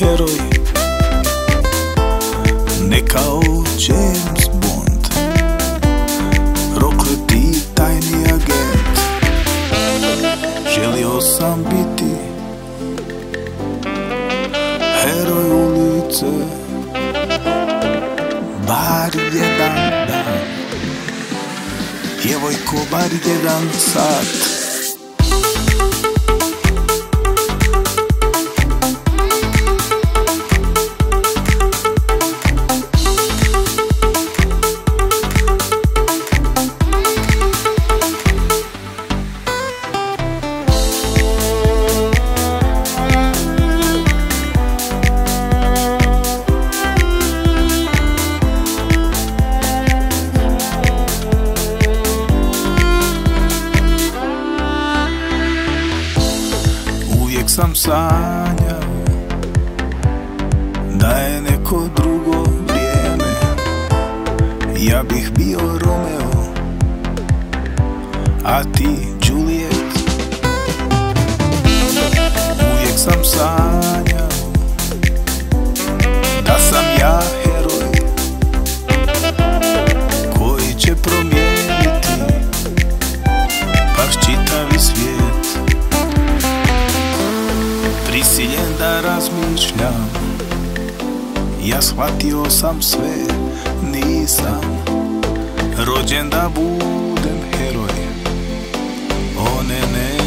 heroj, ne kao James Bond, prokleti tajni agent. Želio sam biti heroj ulice, bar jedan dan, djevojko, bar jedan sat. Uvijek sam sanjao da je neko drugo vrijeme, ja bih bio Romeo, a ti Juliet. Uvijek sam sanjao da sam ja heroj koji će promijeniti baš čitavi svijet. Prisiljen da razmišljam, ja shvatio sam sve, nisam rođen da budem heroj. O ne, ne,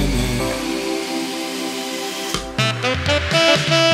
ne.